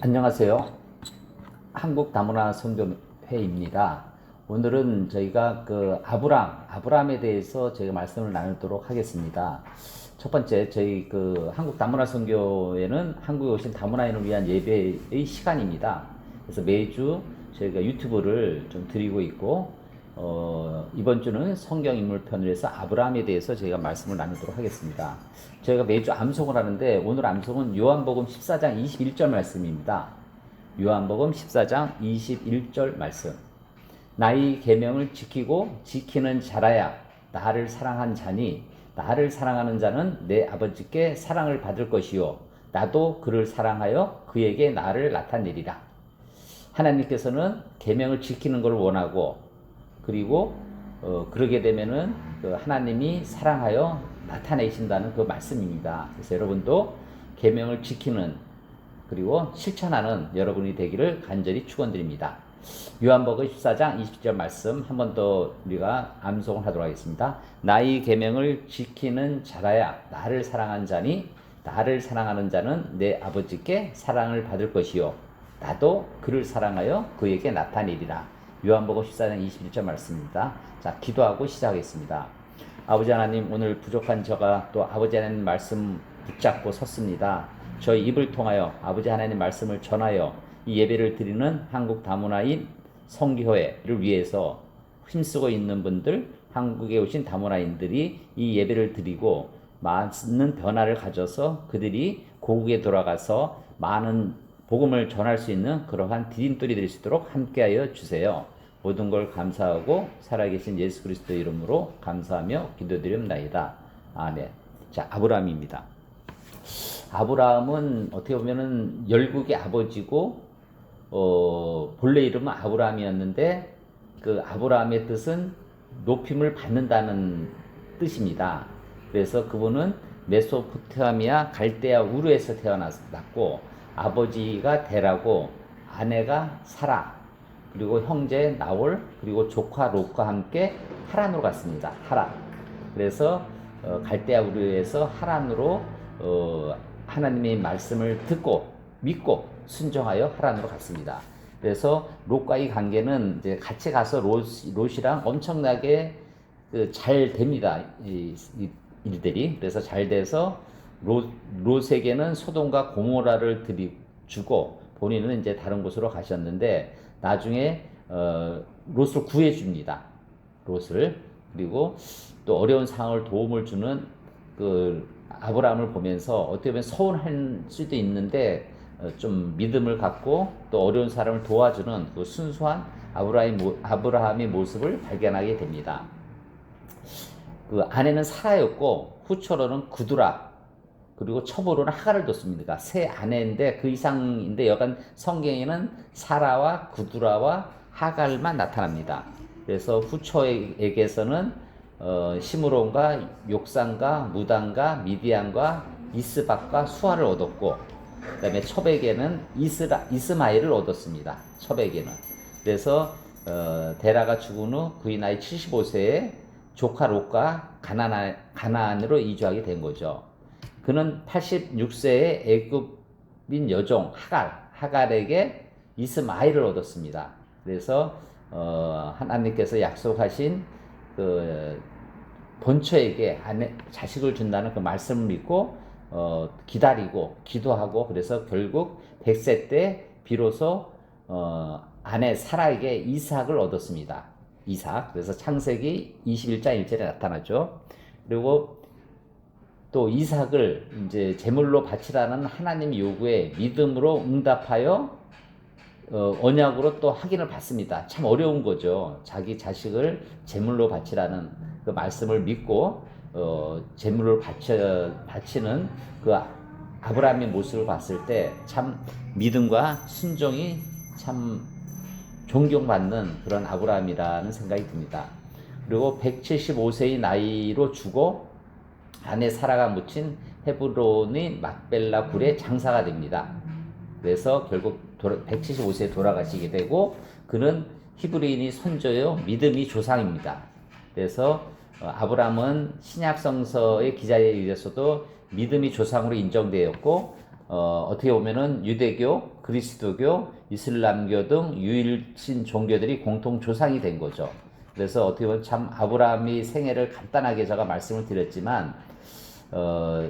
안녕하세요. 한국 다문화 선교회입니다. 오늘은 저희가 아브람에 대해서 저희가 말씀을 나누도록 하겠습니다. 첫 번째, 저희 한국 다문화 선교회는 한국에 오신 다문화인을 위한 예배의 시간입니다. 그래서 매주 저희가 유튜브를 좀 드리고 있고, 이번 주는 성경 인물 편을 해서 아브라함에 대해서 저희가 말씀을 나누도록 하겠습니다. 저희가 매주 암송을 하는데 오늘 암송은 요한복음 14장 21절 말씀입니다. 요한복음 14장 21절 말씀. 나의 계명을 지키고 지키는 자라야 나를 사랑한 자니 나를 사랑하는 자는 내 아버지께 사랑을 받을 것이요 나도 그를 사랑하여 그에게 나를 나타내리라. 하나님께서는 계명을 지키는 걸 원하고, 그리고 그러게 되면은 하나님이 사랑하여 나타내신다는 그 말씀입니다. 그래서 여러분도 계명을 지키는, 그리고 실천하는 여러분이 되기를 간절히 축원드립니다. 요한복음 14장 20절 말씀 한 번 더 우리가 암송을 하도록 하겠습니다. 나의 계명을 지키는 자라야 나를 사랑한 자니 나를 사랑하는 자는 내 아버지께 사랑을 받을 것이요 나도 그를 사랑하여 그에게 나타내리라. 요한복음 14장 21절 말씀입니다. 자, 기도하고 시작하겠습니다. 아버지 하나님, 오늘 부족한 저가 또 아버지 하나님 말씀 붙잡고 섰습니다. 저희 입을 통하여 아버지 하나님 말씀을 전하여 이 예배를 드리는 한국 다문화인 선교회를 위해서 힘쓰고 있는 분들, 한국에 오신 다문화인들이 이 예배를 드리고 많은 변화를 가져서 그들이 고국에 돌아가서 많은 복음을 전할 수 있는 그러한 디딤돌이 될 수 있도록 함께하여 주세요. 모든 걸 감사하고 살아계신 예수 그리스도의 이름으로 감사하며 기도드립니다. 아멘. 자, 아브라함입니다. 아브라함은 어떻게 보면은 열국의 아버지고, 본래 이름은 아브라함이었는데 그 아브라함의 뜻은 높임을 받는다는 뜻입니다. 그래서 그분은 메소포타미아 갈대아 우르에서 태어났고, 아버지가 데라고, 아내가 사라, 그리고 형제 나홀, 그리고 조카 롯과 함께 하란으로 갔습니다. 하란. 그래서 갈대아 우르에서 하란으로 하나님의 말씀을 듣고 믿고 순종하여 하란으로 갔습니다. 그래서 롯과의 관계는 이제 같이 가서 롯이랑 엄청나게 잘 됩니다. 일들이. 그래서 잘 돼서 롯에게는 소돔과 고모라를 주고 본인은 이제 다른 곳으로 가셨는데, 나중에 롯을 구해줍니다. 롯을. 그리고 또 어려운 상황을 도움을 주는 아브라함을 보면서 어떻게 보면 서운할 수도 있는데 좀 믿음을 갖고 또 어려운 사람을 도와주는 그 순수한 아브라함의 모습을 발견하게 됩니다. 그 아내는 사라였고 후처로는 구두라, 그리고 첩으로는 하갈을 뒀습니다. 세 아내인데 그 이상인데 여간 성경에는 사라와 구두라와 하갈만 나타납니다. 그래서 후처에게서는 시므론과 욕산과 무단과 미디안과 이스박과 수아를 얻었고, 그 다음에 첩에게는 이스마엘을 얻었습니다. 첩에게는. 그래서 데라가 죽은 후 그의 나이 75세에 조카 롯과 가나안으로 이주하게 된 거죠. 그는 86세에 애굽인 여종 하갈에게 이스마엘을 얻었습니다. 그래서 하나님께서 약속하신 본처에게 자식을 준다는 그 말씀을 믿고 기다리고 기도하고, 그래서 결국 100세 때 비로소 아내 사라에게 이삭을 얻었습니다. 이삭. 그래서 창세기 21장 1절에 나타나죠. 그리고 또 이삭을 이제 제물로 바치라는 하나님 요구에 믿음으로 응답하여 언약으로 또 확인을 받습니다. 참 어려운 거죠. 자기 자식을 제물로 바치라는 그 말씀을 믿고 제물을 바치는 그 아브라함의 모습을 봤을 때 참 믿음과 순종이 참 존경받는 그런 아브라함이라는 생각이 듭니다. 그리고 175세의 나이로 죽어 아내 사라가 묻힌 헤브론의 막벨라 굴의 장사가 됩니다. 그래서 결국 175세에 돌아가시게 되고, 그는 히브리인이 선조요 믿음이 조상입니다. 그래서 아브라함은 신약 성서의 기자에 의해서도 믿음이 조상으로 인정되었고, 어떻게 보면은 유대교 그리스도교, 이슬람교 등 유일신 종교들이 공통 조상이 된 거죠. 그래서 어떻게 보면 참 아브라함의 생애를 간단하게 제가 말씀을 드렸지만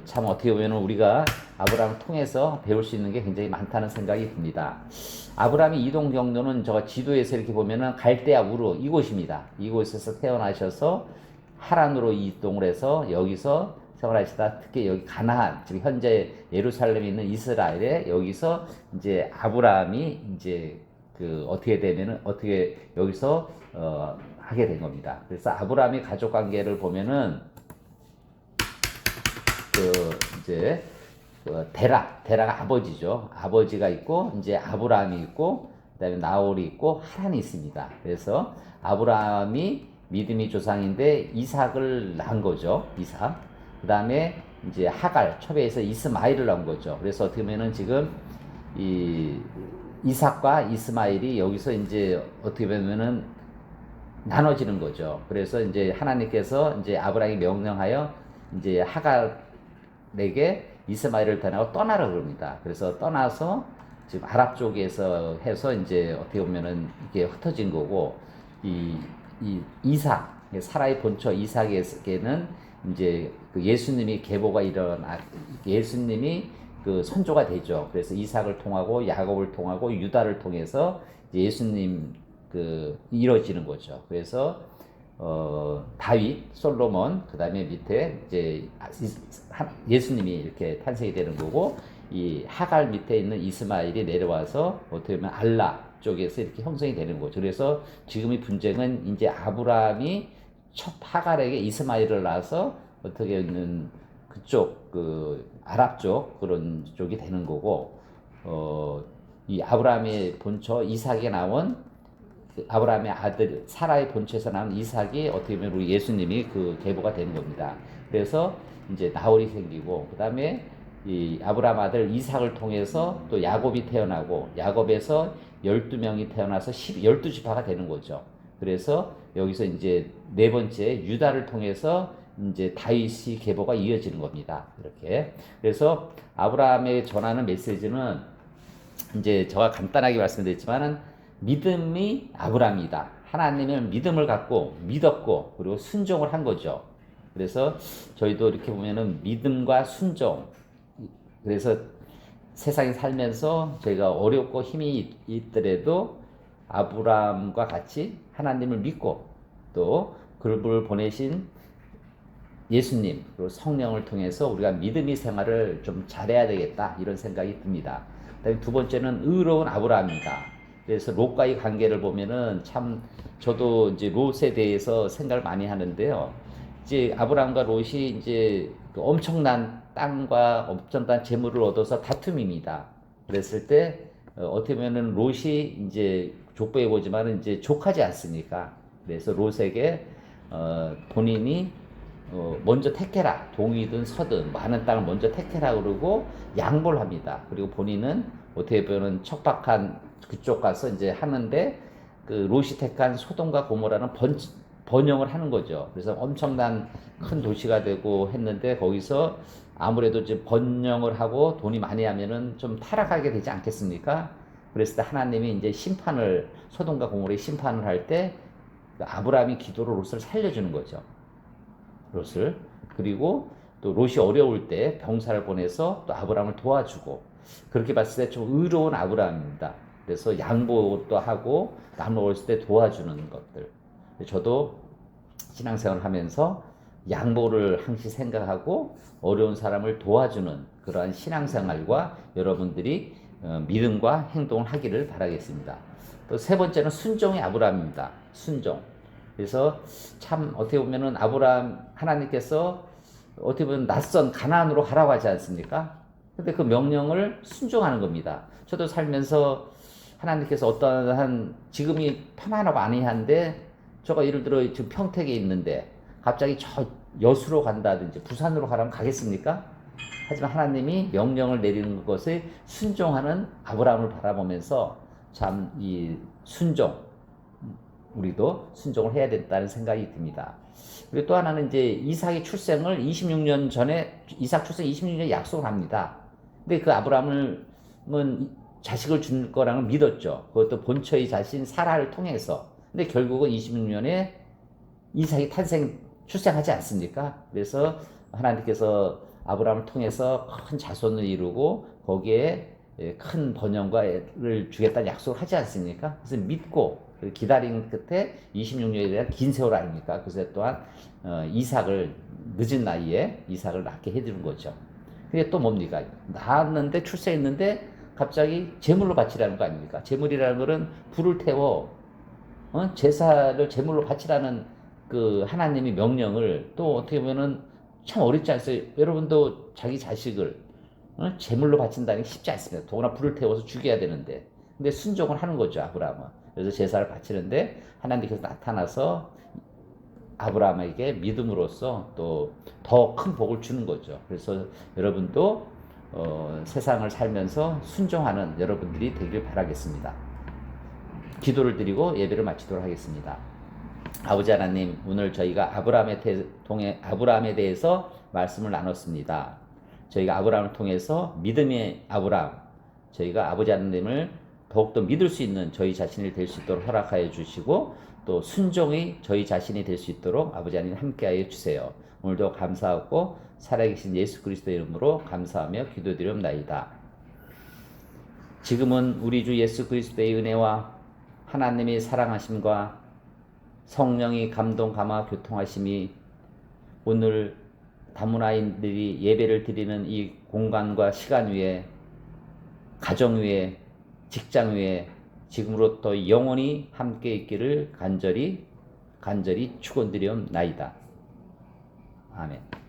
참 어떻게 보면 우리가 아브라함을 통해서 배울 수 있는 게 굉장히 많다는 생각이 듭니다. 아브라함의 이동 경로는 저 지도에서 이렇게 보면은 갈대아 우르 이곳입니다. 이곳에서 태어나셔서 하란으로 이동을 해서 여기서 생활하시다 특히 여기 가나안 지금 현재 예루살렘에 있는 이스라엘에 여기서 이제 아브라함이 이제 그 어떻게 되면은 어떻게 여기서 하게 된 겁니다. 그래서 아브라함의 가족 관계를 보면은 그 이제 데라가 아버지죠. 아버지가 있고 이제 아브라함이 있고 그다음에 나홀이 있고 하란이 있습니다. 그래서 아브라함이 믿음의 조상인데 이삭을 낳은 거죠. 이삭. 그다음에 이제 하갈 첩에서 이스마엘을 낳은 거죠. 그래서 어떻게 보면은 지금 이 이삭과 이스마엘이 여기서 이제 어떻게 보면은 나눠지는 거죠. 그래서 이제 하나님께서 이제 아브라함이 명령하여 이제 하갈에게 이스마엘을 데리고 떠나라 그럽니다. 그래서 떠나서 지금 아랍 쪽에서 해서 이제 어떻게 보면은 이게 흩어진 거고 이 이삭 사라의 본처 이삭에게는 이제 그 예수님이 계보가 예수님이 그 선조가 되죠. 그래서 이삭을 통하고 야곱을 통하고 유다를 통해서 예수님 그 이루어지는 거죠. 그래서 다윗, 솔로몬, 그 다음에 밑에 이제 예수님이 이렇게 탄생이 되는 거고, 이 하갈 밑에 있는 이스마엘이 내려와서 어떻게 보면 알라 쪽에서 이렇게 형성이 되는 거죠. 그래서 지금의 분쟁은 이제 아브라함이 첫 하갈에게 이스마엘을 낳아서 어떻게 있는 그쪽 그 아랍 쪽 그런 쪽이 되는 거고, 이 아브라함의 본처 이삭에 나온 아브라함의 아들 사라의 본처에서 나온 이삭이 어떻게 보면 우리 예수님이 그 계보가 되는 겁니다. 그래서 이제 나홀이 생기고 그 다음에 이 아브라함 아들 이삭을 통해서 또 야곱이 태어나고 야곱에서 12명이 태어나서 12지파가 되는 거죠. 그래서 여기서 이제 네 번째 유다를 통해서 이제 다윗이 계보가 이어지는 겁니다. 이렇게. 그래서 아브라함에 전하는 메시지는 이제 제가 간단하게 말씀드렸지만은 믿음이 아브라함이다. 하나님을 믿음을 갖고 믿었고 그리고 순종을 한 거죠. 그래서 저희도 이렇게 보면은 믿음과 순종. 그래서 세상에 살면서 저희가 어렵고 힘이 있더라도 아브라함과 같이 하나님을 믿고 또 그를 보내신 예수님 그리고 성령을 통해서 우리가 믿음의 생활을 좀 잘해야 되겠다 이런 생각이 듭니다. 그다음에 두 번째는 의로운 아브라함입니다. 그래서 롯과의 관계를 보면은 참 저도 이제 롯에 대해서 생각을 많이 하는데요. 이제 아브라함과 롯이 이제 그 엄청난 땅과 엄청난 재물을 얻어서 다툼입니다. 그랬을 때 어떻게 보면은 롯이 이제 족보에 보지만은 이제 족하지 않습니까? 그래서 롯에게 본인이 먼저 택해라. 동이든 서든 많은 땅을 먼저 택해라 그러고 양보를 합니다. 그리고 본인은 어떻게 보면 척박한 그쪽 가서 이제 하는데 그 롯이 택한 소돔과 고모라는 번영을 하는 거죠. 그래서 엄청난 큰 도시가 되고 했는데 거기서 아무래도 이제 번영을 하고 돈이 많이 하면은 좀 타락하게 되지 않겠습니까? 그랬을 때 하나님이 이제 심판을 소돔과 고모라의 심판을 할 때 아브라함이 기도로 롯을 살려주는 거죠. 롯을. 그리고 또 롯이 어려울 때 병사를 보내서 또 아브라함을 도와주고 그렇게 봤을 때 좀 의로운 아브라함입니다. 그래서 양보도 하고 남 어렸을 때 도와주는 것들. 저도 신앙생활을 하면서 양보를 항시 생각하고 어려운 사람을 도와주는 그러한 신앙생활과 여러분들이 믿음과 행동을 하기를 바라겠습니다. 또 세 번째는 순종의 아브라함입니다. 순종. 그래서 참 어떻게 보면은 아브라함 하나님께서 어떻게 보면 낯선 가나안으로 가라고 하지 않습니까? 근데 그 명령을 순종하는 겁니다. 저도 살면서 하나님께서 어떠한 지금이 편안하고 아니한데 저가 예를 들어 지금 평택에 있는데 갑자기 저 여수로 간다든지 부산으로 가라면 가겠습니까? 하지만 하나님이 명령을 내리는 것에 순종하는 아브라함을 바라보면서 참 이 순종 우리도 순종을 해야 된다는 생각이 듭니다. 그리고 또 하나는 이제 이삭의 출생을 26년 전에 이삭 출생 26년 약속을 합니다. 근데 그 아브라함은 자식을 줄 거라는 믿었죠. 그것도 본처의 자신 사라를 통해서. 근데 결국은 26년에 이삭이 출생하지 않습니까? 그래서 하나님께서 아브라함을 통해서 큰 자손을 이루고 거기에 큰 번영과를 주겠다는 약속을 하지 않습니까? 그래서 믿고 기다린 끝에 26년에 대한 긴 세월 아닙니까? 그래서 또한 이삭을 늦은 나이에 이삭을 낳게 해주는 거죠. 그게 또 뭡니까? 낳았는데 출생했는데 갑자기 제물로 바치라는 거 아닙니까? 제물이라는 것은 불을 태워 제사를 제물로 바치라는 그 하나님의 명령을 또 어떻게 보면은 참 어렵지 않습니까? 여러분도 자기 자식을 제물로 바친다는 게 쉽지 않습니다. 더구나 불을 태워서 죽여야 되는데. 근데 순종을 하는 거죠, 아브라함은. 그래서 제사를 바치는데 하나님께서 나타나서 아브라함에게 믿음으로써 또 더 큰 복을 주는 거죠. 그래서 여러분도 세상을 살면서 순종하는 여러분들이 되길 바라겠습니다. 기도를 드리고 예배를 마치도록 하겠습니다. 아버지 하나님, 오늘 저희가 아브라함에 대해서 말씀을 나눴습니다. 저희가 아브라함을 통해서 믿음의 아브라함, 저희가 아버지 하나님을 더욱더 믿을 수 있는 저희 자신이 될 수 있도록 허락하여 주시고 또 순종이 저희 자신이 될 수 있도록 아버지 하나님 함께하여 주세요. 오늘도 감사하고 살아계신 예수 그리스도의 이름으로 감사하며 기도드리옵나이다. 지금은 우리 주 예수 그리스도의 은혜와 하나님의 사랑하심과 성령이 감동 감화 교통하심이 오늘 다문화인들이 예배를 드리는 이 공간과 시간 위에 가정 위에 직장 위에 지금으로부터 영원히 함께 있기를 간절히 축원드리옵나이다. 아멘.